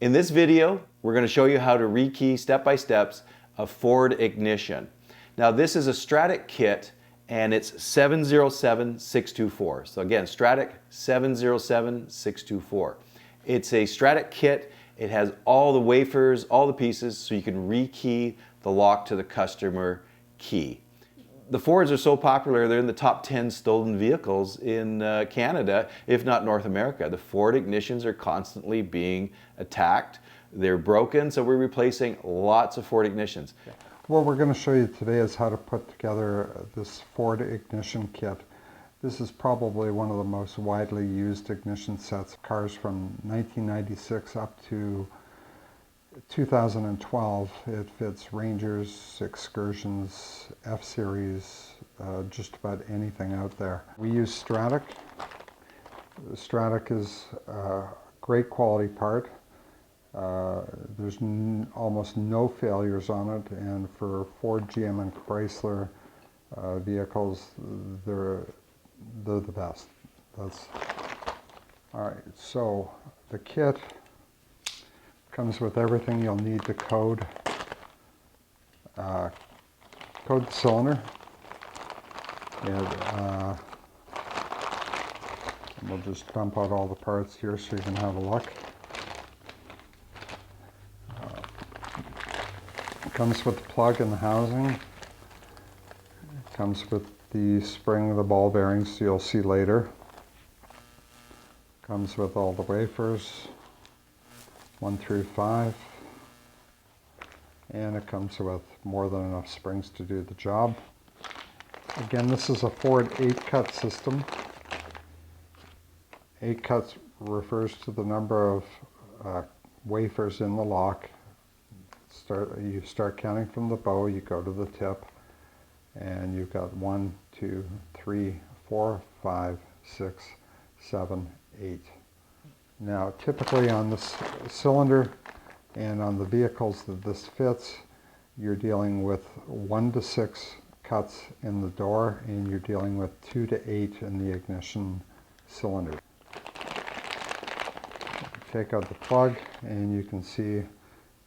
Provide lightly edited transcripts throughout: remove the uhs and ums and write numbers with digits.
In this video, we're going to show you how to rekey step-by-steps a Ford Ignition. Now this is a Strattec kit and it's 707624. So again, Strattec 707624. It's a Strattec kit. It has all the wafers, all the pieces, so you can rekey the lock to the customer key. The Fords are so popular, they're in the top 10 stolen vehicles in Canada, if not North America. The Ford Ignitions are constantly being attacked. They're broken, so we're replacing lots of Ford Ignitions. What we're going to show you today is how to put together this Ford Ignition kit. This is probably one of the most widely used ignition sets. Cars from 1996 up to 2012. It fits Rangers, Excursions, F-Series, just about anything out there. We use Strattec. Strattec is a great quality part. There's almost no failures on it, and for Ford, GM, and Chrysler vehicles, they're the best. All right, so the kit comes with everything you'll need to code the cylinder. And we'll just dump out all the parts here so you can have a look. It comes with the plug and the housing. It comes with the spring, the ball bearings you'll see later. Comes with all the wafers, 1 through 5, and it comes with more than enough springs to do the job. Again, this is a Ford 8-cut system. 8 cuts refers to the number of wafers in the lock. You start counting from the bow, you go to the tip, and you've got 1, 2, 3, 4, 5, 6, 7, 8. Now, typically on this cylinder and on the vehicles that this fits, you're dealing with 1 to 6 cuts in the door, and you're dealing with 2 to 8 in the ignition cylinder. Take out the plug, and you can see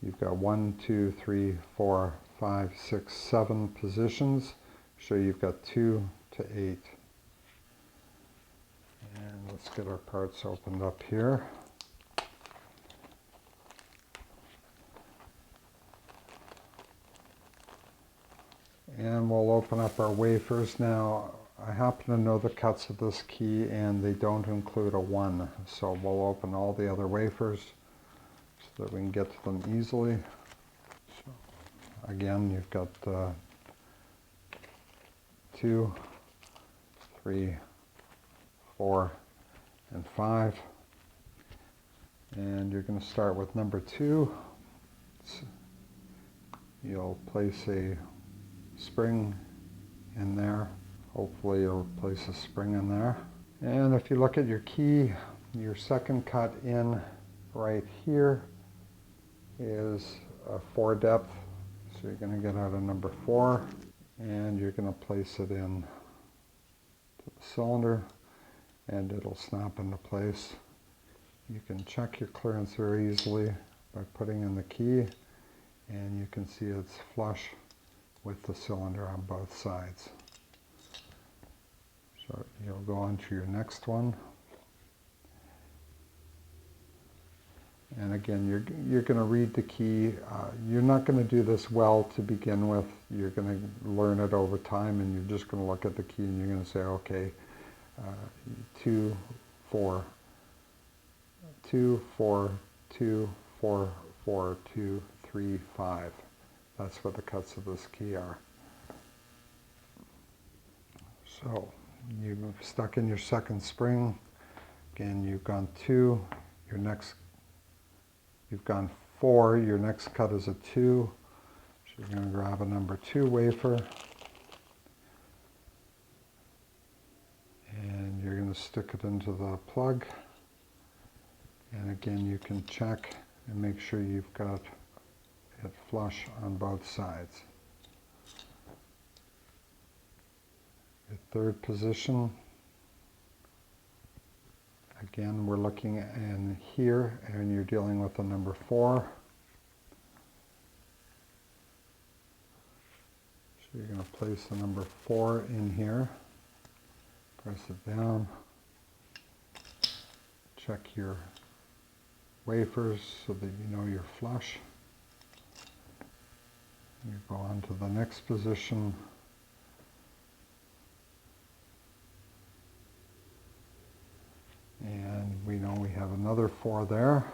you've got 1, 2, 3, 4, 5, 6, 7 positions. So you've got 2 to 8. And let's get our parts opened up here. And we'll open up our wafers. Now, I happen to know the cuts of this key, and they don't include a 1. So we'll open all the other wafers so that we can get to them easily. So, again, you've got 2, 3, 4, and 5. And you're going to start with number 2. You'll place a spring in there. Hopefully you'll place a spring in there. And if you look at your key, your second cut in right here is a 4 depth. So you're going to get out a number 4, and you're going to place it in to the cylinder, and it'll snap into place. You can check your clearance very easily by putting in the key, and you can see it's flush with the cylinder on both sides. So you'll go on to your next one. And again, you're going to read the key. You're not going to do this well to begin with. You're going to learn it over time, and you're just going to look at the key and you're going to say, okay, 2, 4, 2, 4, 2, 4, 4, 2, 3, 5. That's what the cuts of this key are. So you've stuck in your second spring. Again, you've gone 2. You've gone 4. Your next cut is a 2. So you're going to grab a number 2 wafer. And you're going to stick it into the plug. And again, you can check and make sure you've got it flush on both sides. Your third position, Again, we're looking in here and you're dealing with the number 4. So you're going to place the number 4 in here, press it down, check your wafers so that you know you're flush. You go on to the next position. And we know we have another 4 there.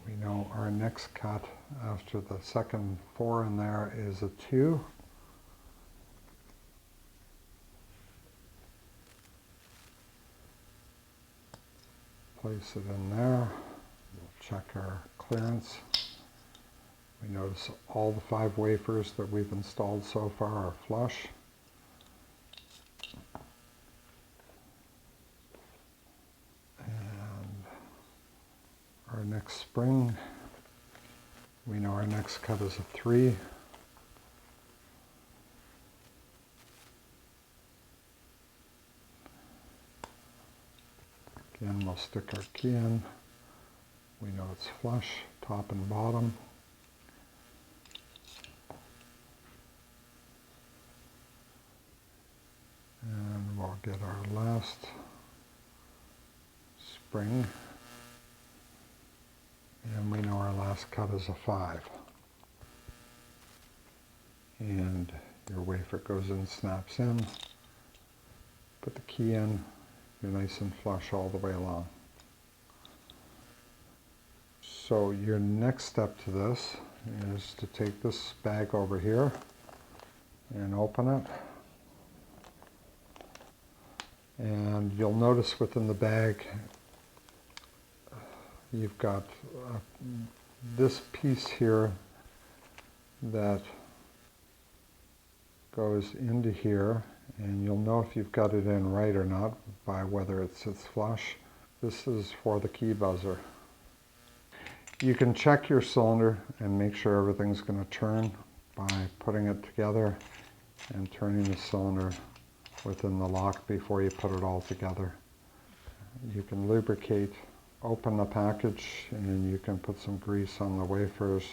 We know our next cut after the second 4 in there is a 2. Place it in there. We'll check our clearance. We notice all the 5 wafers that we've installed so far are flush. And our next spring, we know our next cut is a 3. Again, we'll stick our key in. We know it's flush, top and bottom. And we'll get our last spring. And we know our last cut is a 5. And your wafer goes in, snaps in. Put the key in. You're nice and flush all the way along. So your next step to this is to take this bag over here and open it. And you'll notice within the bag you've got this piece here that goes into here, and you'll know if you've got it in right or not by whether it sits flush. This is for the key buzzer. You can check your cylinder and make sure everything's going to turn by putting it together and turning the cylinder within the lock before you put it all together. You can lubricate, open the package, and you can put some grease on the wafers.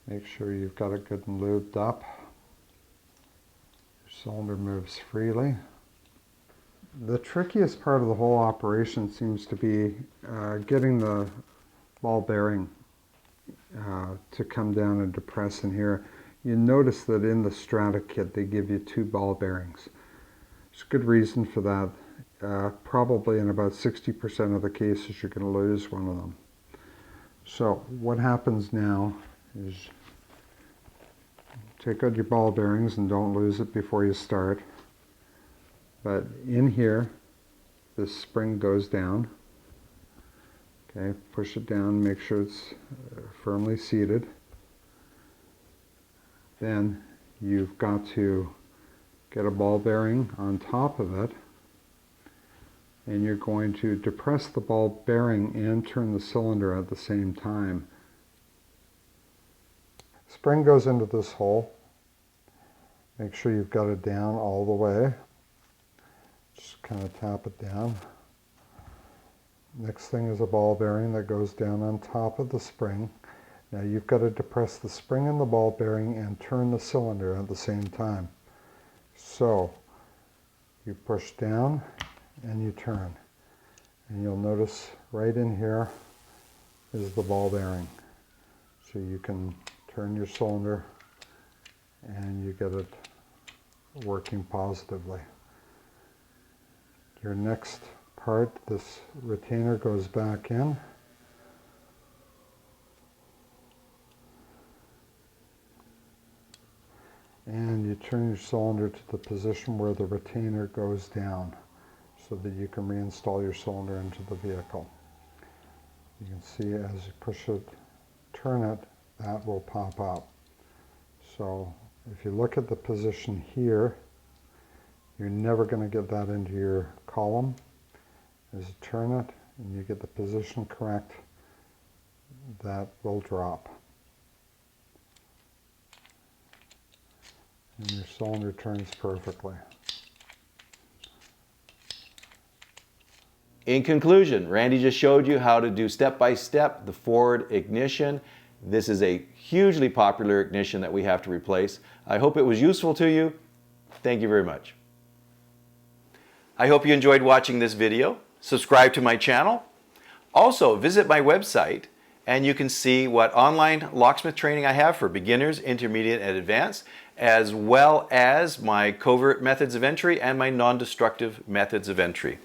Make sure you've got it good and lubed up. Your cylinder moves freely. The trickiest part of the whole operation seems to be getting the ball bearing to come down and depress in here. You notice that in the Strattec kit they give you 2 ball bearings. There's a good reason for that. Probably in about 60% of the cases you're going to lose one of them. So what happens now is take out your ball bearings and don't lose it before you start. But in here, this spring goes down. Okay, push it down, make sure it's firmly seated. Then you've got to get a ball bearing on top of it, and you're going to depress the ball bearing and turn the cylinder at the same time. Spring goes into this hole. Make sure you've got it down all the way. Just kind of tap it down. Next thing is a ball bearing that goes down on top of the spring. Now you've got to depress the spring and the ball bearing and turn the cylinder at the same time. So you push down and you turn. And you'll notice right in here is the ball bearing. So you can turn your cylinder and you get it working positively. Your next part, this retainer goes back in. And you turn your cylinder to the position where the retainer goes down so that you can reinstall your cylinder into the vehicle. You can see as you push it, turn it, that will pop up. So if you look at the position here, You're never going to get that into your column. As you turn it and you get the position correct, that will drop. And your cylinder turns perfectly. In conclusion, Randy just showed you how to do step-by-step the Ford Ignition. This is a hugely popular ignition that we have to replace. I hope it was useful to you. Thank you very much. I hope you enjoyed watching this video. Subscribe to my channel. Also, visit my website and you can see what online locksmith training I have for beginners, intermediate, and advanced, as well as my covert methods of entry and my non-destructive methods of entry.